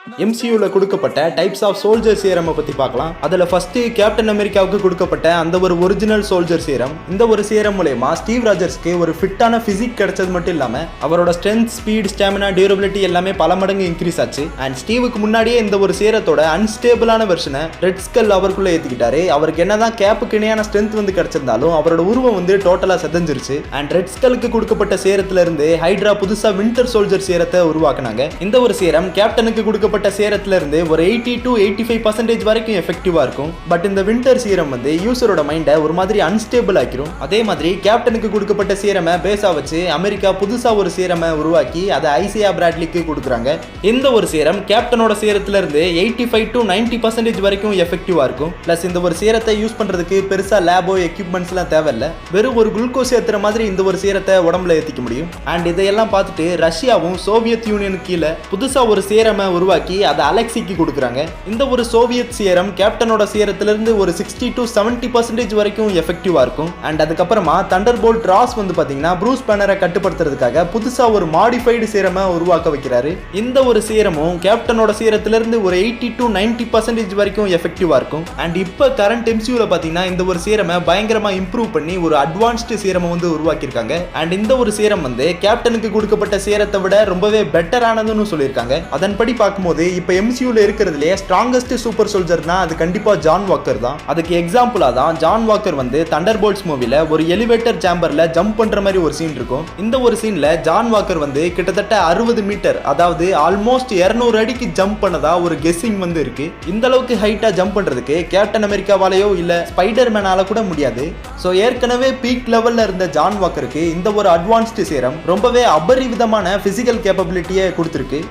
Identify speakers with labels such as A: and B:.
A: MCUல கொடுக்கப்பட்ட types of soldier serum பத்தி பார்க்கலாம். அதுல ஃபர்ஸ்ட் கேப்டன் அமெரிக்காவுக்கு கொடுக்கப்பட்ட அந்த ஒரு ஒரிஜினல் சோல்ஜர் சீரம். இந்த ஒரு சீரம் மூலமா ஸ்டீவ் ராஜர்ஸ்க்கு ஒரு ஃபிட்டான பிசிக் கிடைச்சது மட்டும் இல்லாம அவரோட ஸ்ட்ரென்த், ஸ்பீட், ஸ்டாமினா, டியூரபிலிட்டி எல்லாமே பல மடங்கு இன்க்ரீஸ் ஆச்சு. அண்ட் ஸ்டீவுக்கு முன்னாடியே இந்த ஒரு சீரத்தோட அன்ஸ்டேபிளான வெர்ஷனை ரெட் ஸ்கல் அவருக்குள்ள ஏத்திக்கிட்டாரு. அவருக்கு என்னதான் கேப்புக்கு இணையான ஸ்ட்ரென்த் வந்து கிடைச்சிருந்தாலும் அவரோட உருவம் வந்து டோட்டலா செதஞ்சிருச்சு. அண்ட் ரெட் ஸ்கலுக்கு கொடுக்கப்பட்ட சீரத்துல இருந்து ஹைட்ரா புதுசா வின்டர் சோல்ஜர் சீரத்தை உருவாக்குனாங்க. இந்த ஒரு சீரம் கேப்டனுக்கு கொடுக்கப்பட்ட சேரத்துல இருந்து ஒரு 80 to 85% வரைக்கும் எஃபெக்டிவா இருக்கும். பட் இந்த வின்டர் சீரம் வந்து யூசரோட மைண்டை ஒரு மாதிரி அன்ஸ்டேபிள் ஆக்கிரும். அதே மாதிரி கேப்டனுக்கு கொடுக்கப்பட்ட சீரமை பேஸா வச்சு அமெரிக்கா புதுசா ஒரு சீரமை உருவாக்கி அதை ஐசியா பிராட்லிக்கு கொடுக்குறாங்க. இந்த ஒரு சீரம் கேப்டனோட சீரத்துல இருந்து 85 to 90% வரைக்கும் எஃபெக்டிவா இருக்கும். பிளஸ் இந்த ஒரு சீரத்தை யூஸ் பண்றதுக்கு பெருசா லேபோ எக்யூப்மெண்ட்ஸ் எல்லாம் தேவையில்லை. வெறும் ஒரு குளுக்கோஸ் ஏத்துற மாதிரி இந்த ஒரு சீரத்தை உடம்புல ஏத்திக்க முடியும். அண்ட் இதையெல்லாம் பார்த்துட்டு ரஷ்யாவும் சோவியத் யூனியனுக்கு கீழே புதுசா ஒரு சீரமை உருவாக்கி அதை அலெக்சிக்கு கொடுக்குறாங்க. இந்த ஒரு சோவியத் சீரம் கேப்டனோட சீரத்திலிருந்து ஒரு 60 to 70% வரைக்கும் எஃபெக்டிவா இருக்கும். அண்ட் அதுக்கப்புறமா தண்டர்போல்ட் ராஸ் வந்து பாத்தீங்கன்னா ப்ரூஸ் பேனரை கட்டுப்படுத்துறதுக்காக புதுசா ஒரு மாடிஃபைடு சீரமை உருவாக்க வைக்கிறாரு. இந்த ஒரு சீரமும் கேப்டனோட சீரத்திலிருந்து ஒரு 80 to 90% வரைக்கும் எஃபெக்டிவா இருக்கும். அண்ட் இப்ப கரண்ட் MCUல பாத்தீங்கன்னா இந்த ஒரு சீரமை பயங்கரமா இம்ப்ரூவ் பண்ணி ஒரு அட்வான்ஸ்டு சீரமை வந்து உருவாக்கியிருக்காங்க. அண்ட் இந்த ஒரு சீரம் வந்து கேப்டனுக்கு கொடுக்கப்பட்ட சீரத்தை விட ரொம்பவே பெட்டரானதுன்னு சொல்லியிருக்காங்க. அதன்படி பார்க்கும்போது இப்ப MCUல இருக்கிறதுலே ஸ்ட்ராங்கஸ்ட் சூப்பர் சோல்ஜர்னா அது கண்டிப்பா ஜான் வாக்கர் தான். அதுக்கு எக்ஸாம்பிளா தான் ஜான் வாக்கர் வந்து தண்டர்போல்ட்ஸ் மூவில ஒரு எலிவேட்டர் சேம்பர்ல ஜம்ப் பண்ற மாதிரி ஒரு சீன் இருக்கும். இந்த ஒரு சீன்ல ஜான் வாக்கர் வந்து கிட்டத்தட்ட 60 மீட்டர், அதாவது ஆல்மோஸ்ட் 200 அடிக்கு ஜம்ப் பண்ணதா ஒரு கெஸ்ஸிங் வந்து இருக்கு. இந்த அளவுக்கு ஹைட்டா ஜம்ப் பண்றதுக்கு கேப்டன் அமெரிக்காவாலேயோ இல்ல ஸ்பைடர் மேனால கூட முடியாது. சோ ஏற்கனவே பீக் லெவல்ல இருந்த ஜான் வாக்கருக்கு இந்த ஒரு அட்வான்ஸ்டு சீரம் ரொம்பவே அபரிவிதமான பிசிக்கல் கேப்பபிலிட்டியை கொடுத்திருக்கு.